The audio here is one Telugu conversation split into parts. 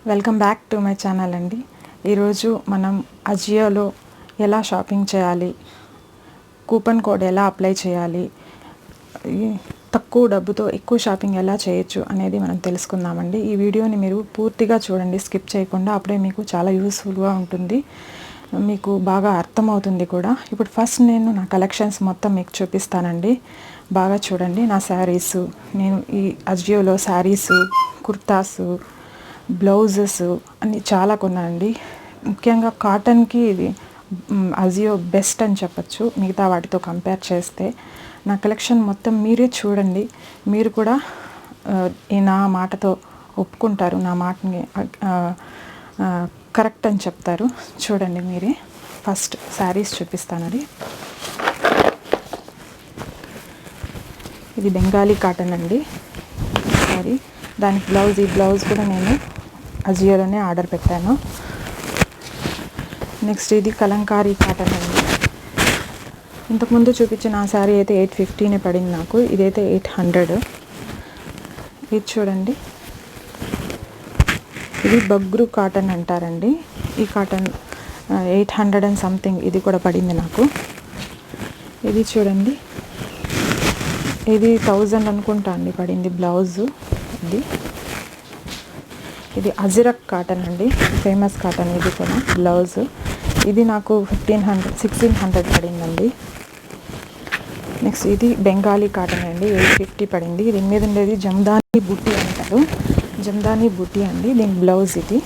Welcome back to my channel అండి. ఈరోజు మనం అజియోలో ఎలా షాపింగ్ చేయాలి, కూపన్ కోడ్ ఎలా అప్లై చేయాలి, తక్కువ డబ్బుతో ఎక్కువ షాపింగ్ ఎలా చేయొచ్చు అనేది మనం తెలుసుకుందామండి. ఈ వీడియోని మీరు పూర్తిగా చూడండి, స్కిప్ చేయకుండా. అప్పుడే మీకు చాలా యూస్ఫుల్గా ఉంటుంది, మీకు బాగా అర్థమవుతుంది కూడా. ఇప్పుడు ఫస్ట్ నేను నా కలెక్షన్స్ మొత్తం మీకు చూపిస్తానండి. బాగా చూడండి. నా శారీసు, నేను ఈ అజియోలో శారీసు, కుర్తాసు, బ్లౌజెస్ అన్నీ చాలా కొన్నానండి. ముఖ్యంగా కాటన్కి ఇది అజియో బెస్ట్ అని చెప్పచ్చు, మిగతా వాటితో కంపేర్ చేస్తే. నా కలెక్షన్ మొత్తం మీరే చూడండి, మీరు కూడా నా మాటతో ఒప్పుకుంటారు, నా మాటని కరెక్ట్ అని చెప్తారు. చూడండి మీరే. ఫస్ట్ శారీస్ చూపిస్తానండి. ఇది బెంగాలీ కాటన్ అండి సారీ. దానికి బ్లౌజ్, ఈ బ్లౌజ్ కూడా నేను అజియోలోనే ఆర్డర్ పెట్టాను. నెక్స్ట్ ఇది కలంకారీ కాటన్ అండి. ఇంతకుముందు చూపించిన ఆ శారీ అయితే 850 పడింది నాకు, ఇదైతే 800. ఇది చూడండి, ఇది బగ్రు కాటన్ అంటారండి. ఈ కాటన్ 800 అండ్ సంథింగ్ ఇది కూడా పడింది నాకు. ఇది చూడండి, ఇది 1000 అనుకుంటా అండి పడింది బ్లౌజు. ఇది అజిరక్ కాటన్ అండి, ఫేమస్ కాటన్. ఇది కూడా బ్లౌజ్, ఇది నాకు 1600 పడిందండి. నెక్స్ట్ ఇది బెంగాలీ కాటన్ అండి, 850 పడింది. దీని మీద ఉండేది జమ్దాని బుట్టి అంటారు, జమ్దాని బుట్టి అండి. దీని బ్లౌజ్ ఇది.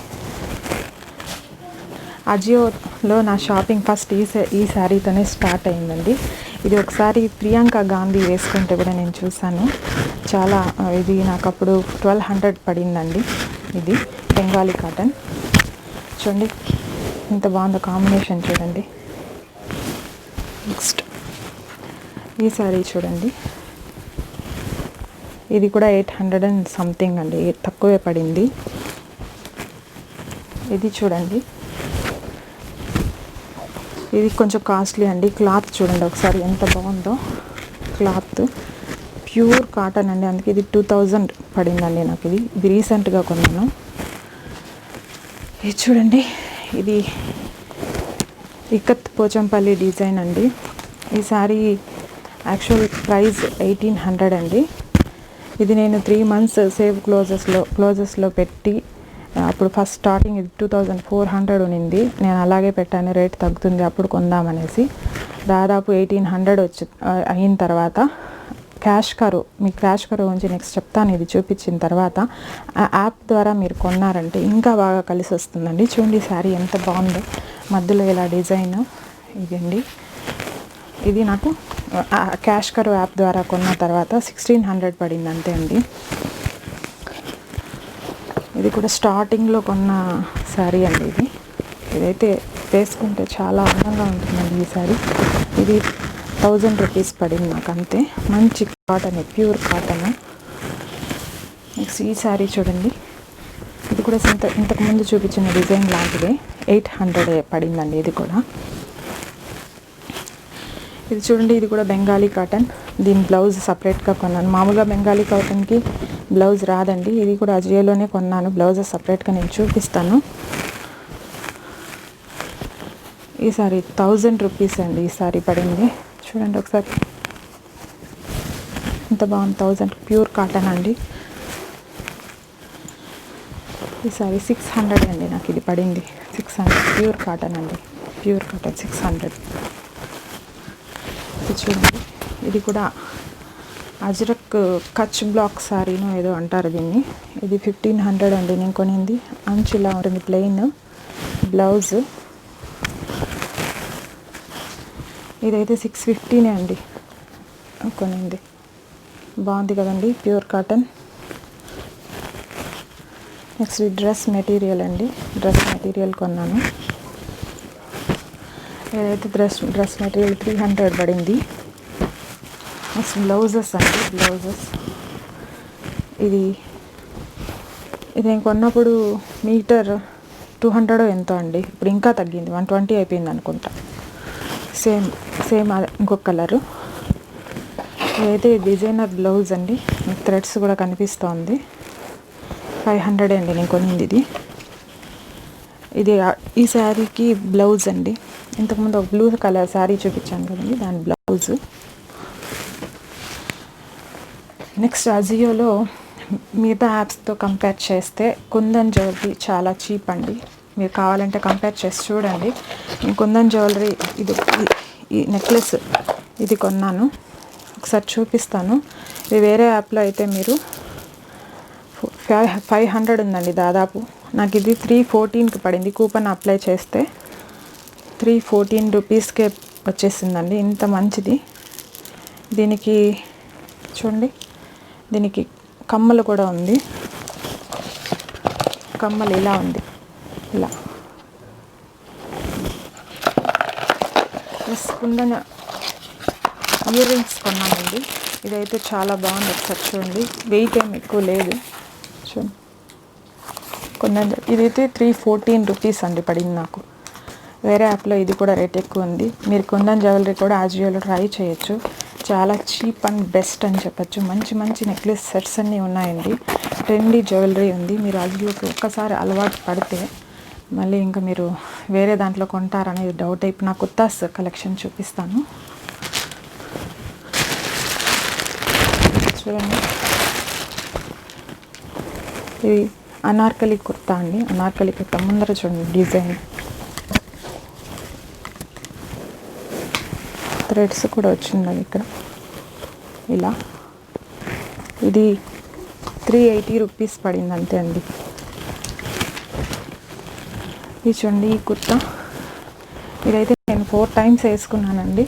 అజియోలో నా షాపింగ్ ఫస్ట్ ఈ శారీతోనే స్టార్ట్ అయిందండి. ఇది ఒకసారి ప్రియాంక గాంధీ వేసుకుంటే కూడా నేను చూసాను. చాలా ఇది నాకు అప్పుడు 1200 పడిందండి. ఇది బెంగాలీ కాటన్. చూడండి ఎంత బాగుందో కాంబినేషన్, చూడండి. నెక్స్ట్ ఈ శారీ చూడండి, ఇది కూడా 800 అండ్ సంథింగ్ అండి, తక్కువే పడింది. ఇది చూడండి, ఇది కొంచెం కాస్ట్లీ అండి. క్లాత్ చూడండి ఒకసారి ఎంత బాగుందో. క్లాత్ ప్యూర్ కాటన్ అండి, అందుకే ఇది 2000 పడిందండి నాకు. ఇది రీసెంట్గా కొన్నాను. ఇది చూడండి, ఇది ఇక్కత్ పోచంపల్లి డిజైన్ అండి. ఈ శారీ యాక్చువల్ ప్రైస్ 1800 అండి. ఇది నేను 3 months సేవ్ క్లోజెస్లో పెట్టి, అప్పుడు ఫస్ట్ స్టార్టింగ్ ఇది 2400 ఉన్నింది. నేను అలాగే పెట్టాను, రేట్ తగ్గుతుంది అప్పుడు కొందామనేసి. దాదాపు 1800 అయిన తర్వాత క్యాష్ కరో, మీకు క్యాష్ కరో గురించి నెక్స్ట్ చెప్తాను. ఇది చూపించిన తర్వాత ఆ యాప్ ద్వారా మీరు కొన్నారంటే ఇంకా బాగా కలిసి వస్తుందండి. చూడండి శారీ ఎంత బాగుందో, మధ్యలో ఇలా డిజైన్. ఇదండి, ఇది నాకు క్యాష్ కరో యాప్ ద్వారా కొన్న తర్వాత 1600 పడింది అంతే అండి. ఇది కూడా స్టార్టింగ్లో కొన్న శారీ అండి. ఇదైతే వేసుకుంటే చాలా అందంగా ఉంటుందండి ఈ శారీ. ఇది 1000 రూపీస్ పడింది నాకు అంతే. మంచి కాటన్, ప్యూర్ కాటన్. నెక్స్ట్ ఈ శారీ చూడండి, ఇది కూడా ఇంతకుముందు చూపించిన డిజైన్ లాంటిదే, 800 పడిందండి ఇది కూడా. ఇది చూడండి, ఇది కూడా బెంగాలీ కాటన్. దీని బ్లౌజ్ సపరేట్గా కొన్నాను. మామూలుగా బెంగాలీ కాటన్కి బ్లౌజ్ రాదండి. ఇది కూడా అజియోలోనే కొన్నాను, బ్లౌజ్ సపరేట్గా నేను చూపిస్తాను. ఈ సారీ 1000 రూపీస్ అండి ఈ సారీ పడింది. చూడండి ఒకసారి ఎంత బాగుంది, 1000 ప్యూర్ కాటన్ అండి. ఈ సారీ 600 అండి నాకు ఇది పడింది. 600 ప్యూర్ కాటన్ అండి, ప్యూర్ కాటన్ 600. ఇది చూడండి, ఇది కూడా అజ్రక్ కచ్ బ్లాక్ సారీనో ఏదో అంటారు దీన్ని. ఇది 1500 అండి నేను కొనింది. అంచులా ఉంటుంది, ప్లెయిన్ బ్లౌజ్. ఇదైతే 650 అండి కొనింది. బాగుంది కదండి, pure cotton. Next dress material అండి, డ్రెస్ మెటీరియల్ కొన్నాను. ఏదైతే డ్రెస్ మెటీరియల్ 300 పడింది. నెక్స్ట్ బ్లౌజెస్ అండి, బ్లౌజెస్. ఇది నేను కొన్నప్పుడు మీటర్ 200 ఎంతో అండి, ఇప్పుడు ఇంకా తగ్గింది, 120 అయిపోయింది అనుకుంటా. సేమ్ ఇంకొక కలరు. ఇదైతే డిజైనర్ బ్లౌజ్ అండి, థ్రెడ్స్ కూడా కనిపిస్తోంది. 500 అండి నేను కొనింది ఇది. ఇది ఈ శారీకి బ్లౌజ్ అండి. ఇంతకుముందు ఒక బ్లూ కలర్ శారీ చూపించాను కదండి, దాని బ్లౌజు. నెక్స్ట్ అజియోలో మిగతా యాప్స్తో కంపేర్ చేస్తే కుందన్ జ్యువెలరీ చాలా చీప్ అండి. మీరు కావాలంటే కంపేర్ చేసి చూడండి. నేను కుందన్ జ్యువెలరీ ఇది ఈ నెక్లెస్ ఇది కొన్నాను, ఒకసారి చూపిస్తాను. ఇది వేరే యాప్లో అయితే మీరు 500 ఉందండి దాదాపు. నాకు ఇది 314కి పడింది. కూపన్ అప్లై చేస్తే 314 రూపీస్కే వచ్చేసిందండి. ఇంత మంచిది. దీనికి చూడండి, దీనికి కమ్మలు కూడా ఉంది. కమ్మలు ఇలా ఉంది, ఇలా ప్లస్ కుందన ఇయర్ రింగ్స్ కొన్నామండి. ఇదైతే చాలా బాగుంది, ఒకసారి చూడండి. వెయిట్ ఏం ఎక్కువ లేదు. చూడండి, కుందన్ ఇదైతే 314 రూపీస్ అండి పడింది నాకు. వేరే యాప్లో ఇది కూడా రేట్ ఎక్కువ ఉంది. మీరు కుందన్ జ్యువెలరీ కూడా అజియోలో ట్రై చేయొచ్చు. చాలా చీప్ అండ్ బెస్ట్ అని చెప్పచ్చు. మంచి మంచి నెక్లెస్ సెట్స్ అన్నీ ఉన్నాయండి. ట్రెండీ జ్యువెలరీ ఉంది. మీరు అజియోకి ఒక్కసారి అలవాటు పడితే మళ్ళీ ఇంకా మీరు వేరే దాంట్లో కొంటారనేది డౌట్. ఇప్పుడు నా కుర్తాస్ కలెక్షన్ చూపిస్తాను, చూడండి. ఇది అనార్కలి కుర్తా అండి. అనార్కలి కుర్తా ముందర చూడండి డిజైన్, థ్రెడ్స్ కూడా వచ్చింది ఇక్కడ ఇలా. ఇది 380 రూపీస్ పడింది అంతే అండి. ఇది చూడండి, ఈ కుర్తా ఇదైతే నేను 4 టైమ్స్ వేసుకున్నానండి.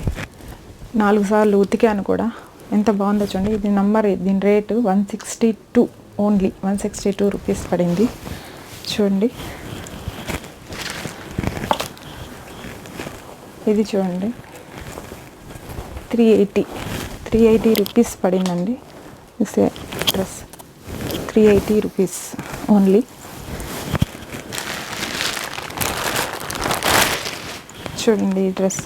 4 సార్లు ఉతికాను కూడా. ఎంత బాగుందో చూడండి. ఇది నంబర్, దీని రేటు 162, ఓన్లీ 162 రూపీస్ పడింది. చూడండి, ఇది చూడండి 380 రూపీస్ పడిందండి. Dress 380 rupees only. చూడండి ఈ డ్రెస్,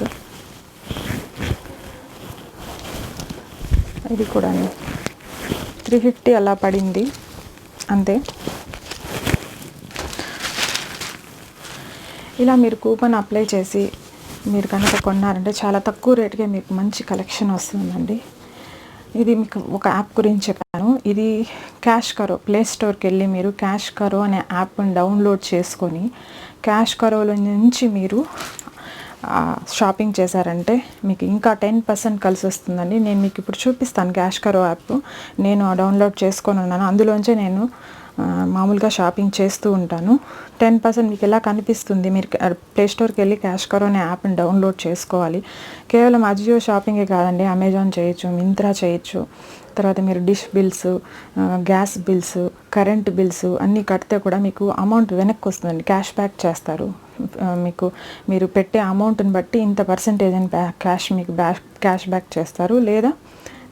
ఇది కూడా 350 అలా పడింది అంతే. ఇలా మీరు కూపన్ అప్లై చేసి మీరు కనుక కొన్నారంటే చాలా తక్కువ రేటుకే మీకు మంచి కలెక్షన్ వస్తుందండి. ఇది మీకు ఒక యాప్ గురించి చెప్పాను. ఇది క్యాష్ కరో, ప్లే స్టోర్కి వెళ్ళి మీరు క్యాష్ కరో అనే యాప్ని డౌన్లోడ్ చేసుకొని క్యాష్ కరోలో నుంచి మీరు షాపింగ్ చేశారంటే మీకు ఇంకా 10% కలిసి వస్తుందండి. నేను మీకు ఇప్పుడు చూపిస్తాను క్యాష్ కరో యాప్. నేను డౌన్లోడ్ చేసుకొని ఉన్నాను, అందులోంచే నేను మామూలుగా షాపింగ్ చేస్తూ ఉంటాను. 10% మీకు ఎలా కనిపిస్తుంది. మీరు ప్లే స్టోర్కి వెళ్ళి క్యాష్ కరో అనే యాప్ని డౌన్లోడ్ చేసుకోవాలి. కేవలం అజియో షాపింగే కాదండి, అమెజాన్ చేయొచ్చు, మింత్రా చేయొచ్చు. తర్వాత మీరు dish bills, gas bills, current bills అన్నీ కడితే కూడా మీకు అమౌంట్ వెనక్కి వస్తుందండి. క్యాష్ బ్యాక్ చేస్తారు. మీకు మీరు పెట్టే అమౌంట్ని బట్టి ఇంత పర్సెంటేజ్ అని క్యాష్ బ్యాక్ చేస్తారు. లేదా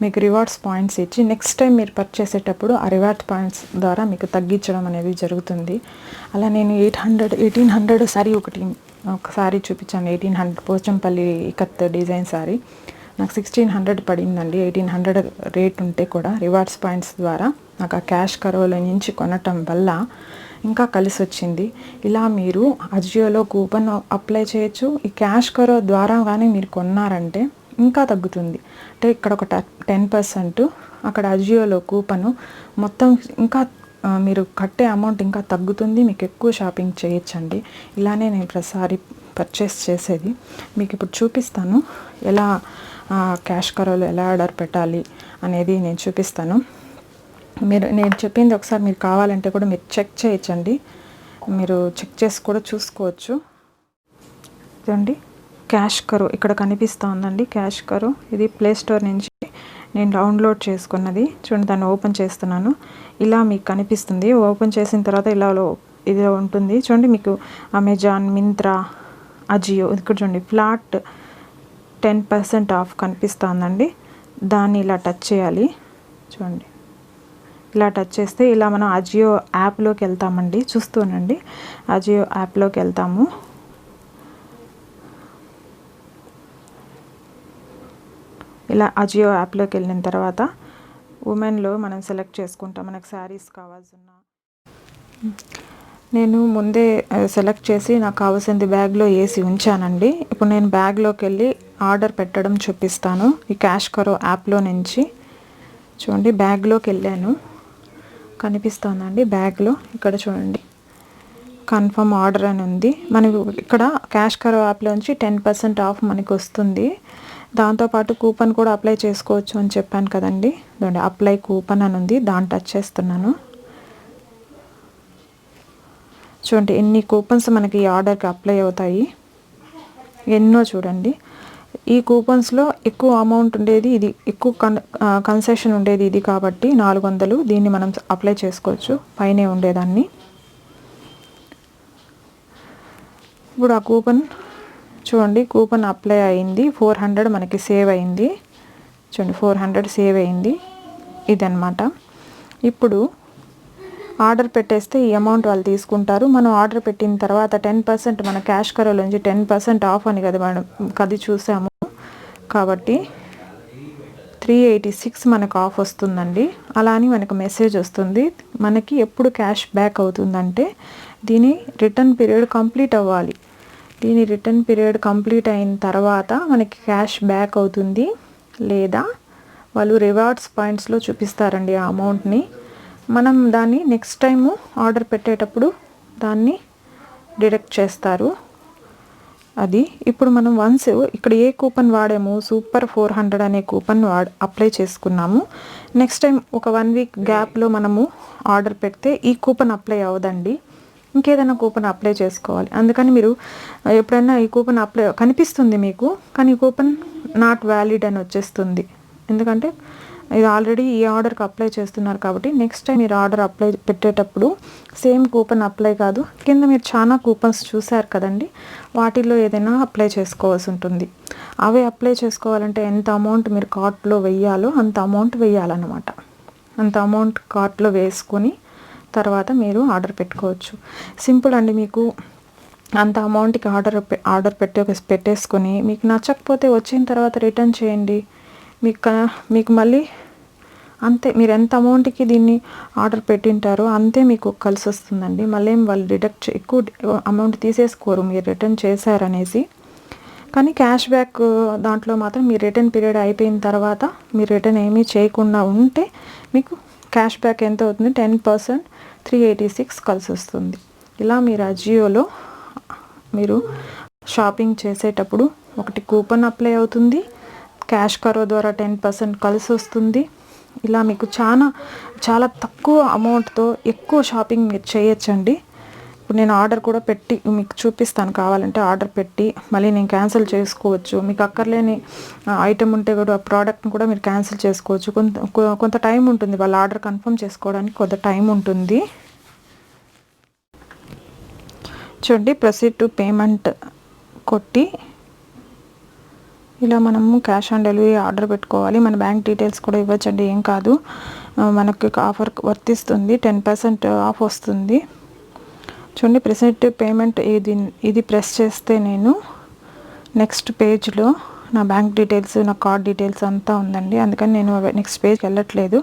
మీకు రివార్డ్స్ పాయింట్స్ ఇచ్చి నెక్స్ట్ టైం మీరు పర్చేస్ చేసేటప్పుడు ఆ రివార్డ్ పాయింట్స్ ద్వారా మీకు తగ్గించడం అనేది జరుగుతుంది. అలా నేను 1800 సారీ ఒక సారీ చూపించాను. 1800 పోచంపల్లి ఇకత్ డిజైన్ సారీ నాకు 1600 పడిందండి. 1800 రేట్ ఉంటే కూడా రివార్డ్స్ పాయింట్స్ ద్వారా నాకు ఆ క్యాష్ కరోలో నుంచి కొనటం వల్ల ఇంకా కలిసి వచ్చింది. ఇలా మీరు అజియోలో కూపన్ అప్లై చేయొచ్చు. ఈ క్యాష్ కరో ద్వారా కానీ మీరు కొన్నారంటే ఇంకా తగ్గుతుంది. అంటే ఇక్కడ ఒక 10%, అక్కడ అజియోలో కూపను మొత్తం ఇంకా మీరు కట్టే అమౌంట్ ఇంకా తగ్గుతుంది. మీకు ఎక్కువ షాపింగ్ చేయొచ్చండి. ఇలానే నేను ప్రతిసారి పర్చేస్ చేసేది. మీకు ఇప్పుడు చూపిస్తాను ఎలా క్యాష్ కరోలో ఎలా ఆర్డర్ పెట్టాలి అనేది నేను చూపిస్తాను. నేను చెప్పింది ఒకసారి మీరు కావాలంటే కూడా మీరు చెక్ చేయొచ్చండి. మీరు చెక్ చేసి కూడా చూసుకోవచ్చు. ఇదండి క్యాష్ కరో ఇక్కడ కనిపిస్తూ ఉందండి. క్యాష్ కరో ఇది ప్లే స్టోర్ నుంచి నేను డౌన్లోడ్ చేసుకున్నది. చూడండి, దాన్ని ఓపెన్ చేస్తున్నాను. ఇలా మీకు కనిపిస్తుంది. ఓపెన్ చేసిన తర్వాత ఇలా ఇది ఉంటుంది. చూడండి, మీకు అమెజాన్, మింత్రా, అజియో ఇక్కడ చూడండి ఫ్లాట్ 10% ఆఫ్ కనిపిస్తుందండి. దాన్ని ఇలా టచ్ చేయాలి. చూడండి, ఇలా టచ్ చేస్తే ఇలా మనం అజియో యాప్లోకి వెళ్తామండి. చూస్తూనండి, అజియో యాప్లోకి వెళ్తాము. ఇలా అజియో యాప్లోకి వెళ్ళిన తర్వాత ఉమెన్లో మనం సెలెక్ట్ చేసుకుంటాం మనకు శారీస్ కావాల్సిన. నేను ముందే సెలెక్ట్ చేసి నాకు కావాల్సింది బ్యాగ్లో వేసి ఉంచానండి. ఇప్పుడు నేను బ్యాగ్లోకి వెళ్ళి ఆర్డర్ పెట్టడం చూపిస్తాను. ఈ క్యాష్ కరో యాప్లో నుంచి చూడండి, బ్యాగ్లోకి వెళ్ళాను, కనిపిస్తుందండి బ్యాగ్లో. ఇక్కడ చూడండి కన్ఫర్మ్ ఆర్డర్ అని ఉంది. మనకు ఇక్కడ క్యాష్ కరో యాప్లోంచి 10% ఆఫ్ మనకి వస్తుంది. దాంతోపాటు కూపన్ కూడా అప్లై చేసుకోవచ్చు అని చెప్పాను కదండి. చూడండి అప్లై కూపన్ అని ఉంది, దాన్ని టచ్ చేస్తున్నాను. చూడండి ఎన్ని కూపన్స్ మనకి ఈ ఆర్డర్కి అప్లై అవుతాయి, ఎన్నో చూడండి. ఈ కూపన్స్లో ఎక్కువ అమౌంట్ ఉండేది ఇది, ఎక్కువ కన్సెషన్ ఉండేది ఇది కాబట్టి 400. దీన్ని మనం అప్లై చేసుకోవచ్చు పైనే ఉండేదాన్ని. ఇప్పుడు ఆ కూపన్ చూడండి, కూపన్ అప్లై అయింది, 400 మనకి సేవ్ అయింది. చూడండి 400 సేవ్ అయింది. ఇదన్నమాట. ఇప్పుడు ఆర్డర్ పెట్టేస్తే ఈ అమౌంట్ వాళ్ళు తీసుకుంటారు. మనం ఆర్డర్ పెట్టిన తర్వాత 10% మన క్యాష్ కరోలోంచి 10% ఆఫ్ అని కదా మనం అది చూసాము కాబట్టి 386 మనకు ఆఫ్ వస్తుందండి. అలా అని మనకు మెసేజ్ వస్తుంది. మనకి ఎప్పుడు క్యాష్ బ్యాక్ అవుతుందంటే దీని రిటర్న్ పీరియడ్ కంప్లీట్ అవ్వాలి. దీని రిటర్న్ పీరియడ్ కంప్లీట్ అయిన తర్వాత మనకి క్యాష్ బ్యాక్ అవుతుంది, లేదా వాళ్ళు రివార్డ్స్ పాయింట్స్లో చూపిస్తారండి ఆ అమౌంట్ని. మనం దాన్ని నెక్స్ట్ టైము ఆర్డర్ పెట్టేటప్పుడు దాన్ని డిడక్ట్ చేస్తారు. అది ఇప్పుడు మనం వన్స్ ఇక్కడ ఏ కూపన్ వాడాము, సూపర్ 400 అనే కూపన్ అప్లై చేసుకున్నాము. నెక్స్ట్ టైం ఒక 1 వీక్ గ్యాప్లో మనము ఆర్డర్ పెడితే ఈ కూపన్ అప్లై అవ్వదండి, ఇంకేదైనా కూపన్ అప్లై చేసుకోవాలి. అందుకని మీరు ఎప్పుడైనా ఈ కూపన్ అప్లై కనిపిస్తుంది మీకు, కానీ ఈ కూపన్ నాట్ వ్యాలిడ్ అని వచ్చేస్తుంది. ఎందుకంటే ఇది ఆల్రెడీ ఈ ఆర్డర్కి అప్లై చేస్తున్నారు కాబట్టి నెక్స్ట్ టైం మీరు ఆర్డర్ అప్లై పెట్టేటప్పుడు సేమ్ కూపన్ అప్లై కాదు, కింద మీరు చాలా కూపన్స్ చూసారు కదండి, వాటిల్లో ఏదైనా అప్లై చేసుకోవాల్సి ఉంటుంది. అవి అప్లై చేసుకోవాలంటే ఎంత అమౌంట్ మీరు కార్ట్లో వెయ్యాలో అంత అమౌంట్ వెయ్యాలన్నమాట. అంత అమౌంట్ కార్ట్లో వేసుకొని తర్వాత మీరు ఆర్డర్ పెట్టుకోవచ్చు. సింపుల్ అండి. మీకు అంత అమౌంట్కి ఆర్డర్ పెట్టేసుకొని మీకు నచ్చకపోతే వచ్చిన తర్వాత రిటర్న్ చేయండి. మీకు మళ్ళీ అంతే, మీరు ఎంత అమౌంట్కి దీన్ని ఆర్డర్ పెట్టింటారో అంతే మీకు కలిసి వస్తుందండి. మళ్ళీ వాళ్ళు ఎక్కువ అమౌంట్ తీసేసుకోరు మీరు రిటర్న్ చేశారనేసి. కానీ క్యాష్ బ్యాక్ దాంట్లో మాత్రం మీ రిటర్న్ పీరియడ్ అయిపోయిన తర్వాత మీరు రిటర్న్ ఏమీ చేయకుండా ఉంటే మీకు క్యాష్ బ్యాక్ ఎంత అవుతుంది, 10%, 386 కలిసి వస్తుంది. ఇలా మీరు అజియోలో మీరు షాపింగ్ చేసేటప్పుడు ఒకటి కూపన్ అప్లై అవుతుంది, క్యాష్ కరో ద్వారా 10% కలిసి వస్తుంది. ఇలా మీకు చాలా తక్కువ అమౌంట్తో ఎక్కువ షాపింగ్ మీరు చేయొచ్చండి. ఇప్పుడు నేను ఆర్డర్ కూడా పెట్టి మీకు చూపిస్తాను, కావాలంటే ఆర్డర్ పెట్టి మళ్ళీ నేను క్యాన్సిల్ చేసుకోవచ్చు. మీకు అక్కర్లేని ఐటెం ఉంటే కూడా ప్రోడక్ట్ని కూడా మీరు క్యాన్సిల్ చేసుకోవచ్చు. కొంత టైం ఉంటుంది, వాళ్ళ ఆర్డర్ కన్ఫర్మ్ చేసుకోవడానికి కొంత టైం ఉంటుంది. చూడండి ప్రొసీడ్ టు పేమెంట్ కొట్టి ఇలా మనము క్యాష్ ఆన్ డెలివరీ ఆర్డర్ పెట్టుకోవాలి. మన బ్యాంక్ డీటెయిల్స్ కూడా ఇవ్వచ్చండి, ఏం కాదు. మనకు ఆఫర్ వర్తిస్తుంది, 10% ఆఫ్ వస్తుంది. చూడండి ప్రొసీడ్ టు పేమెంట్ ఇది ప్రెస్ చేస్తే నేను నెక్స్ట్ పేజ్లో నా బ్యాంక్ డీటెయిల్స్, నా కార్డ్ డీటెయిల్స్ అంతా ఉందండి. అందుకని నేను నెక్స్ట్ పేజ్కి వెళ్ళట్లేదు.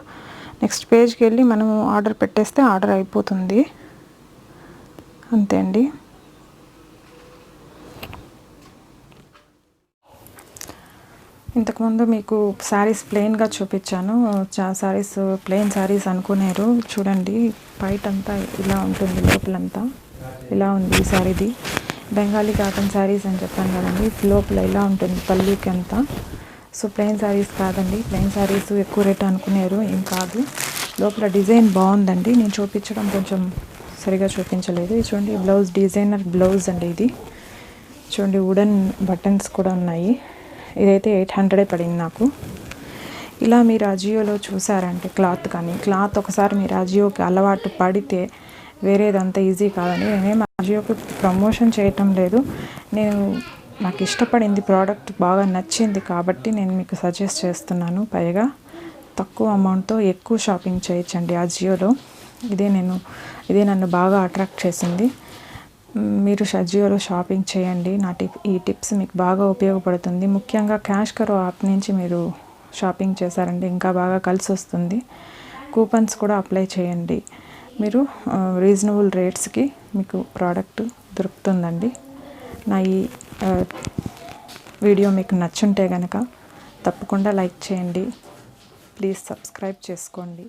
నెక్స్ట్ పేజ్కి వెళ్ళి మనము ఆర్డర్ పెట్టేస్తే ఆర్డర్ అయిపోతుంది, అంతే అండి. ఇంతకుముందు మీకు శారీస్ ప్లెయిన్గా చూపించాను. శారీస్ ప్లెయిన్ శారీస్ అనుకునేరు. చూడండి బయట అంతా ఇలా ఉంటుంది, లోపలంతా ఇలా ఉంది. ఈ శారీది బెంగాలీ కాటన్ శారీస్ అని చెప్పాను కదండి, లోపల ఇలా ఉంటుంది పల్లీకి అంతా. సో ప్లెయిన్ శారీస్ కాదండి, ప్లెయిన్ శారీస్ ఎక్కువ రేట్ అనుకునేరు, ఏం కాదు. లోపల డిజైన్ బాగుందండి, నేను చూపించడం కొంచెం సరిగా చూపించలేదు. చూడండి బ్లౌజ్, డిజైనర్ బ్లౌజ్ అండి ఇది. చూడండి వుడెన్ బటన్స్ కూడా ఉన్నాయి. ఇదైతే 800 పడింది నాకు. ఇలా మీరు అజియోలో చూసారంటే క్లాత్ ఒకసారి మీరు అజియోకి అలవాటు పడితే వేరేదంతా ఈజీ కాదని. నేనేం అజియోకి ప్రమోషన్ చేయటం లేదు, నాకు ఇష్టపడింది ప్రోడక్ట్, బాగా నచ్చింది కాబట్టి నేను మీకు సజెస్ట్ చేస్తున్నాను. పైగా తక్కువ అమౌంట్తో ఎక్కువ షాపింగ్ చేయొచ్చండి అజియోలో. ఇదే నన్ను బాగా అట్రాక్ట్ చేసింది. మీరు అజియోలో షాపింగ్ చేయండి. ఈ టిప్స్ మీకు బాగా ఉపయోగపడుతుంది. ముఖ్యంగా క్యాష్ కరో యాప్ నుంచి మీరు షాపింగ్ చేశారంటే ఇంకా బాగా కలిసి వస్తుంది. కూపన్స్ కూడా అప్లై చేయండి. మీరు రీజనబుల్ రేట్స్కి మీకు ప్రోడక్ట్ దొరుకుతుందండి. నా ఈ వీడియో మీకు నచ్చుంటే కనుక తప్పకుండా లైక్ చేయండి. ప్లీజ్ సబ్స్క్రైబ్ చేసుకోండి.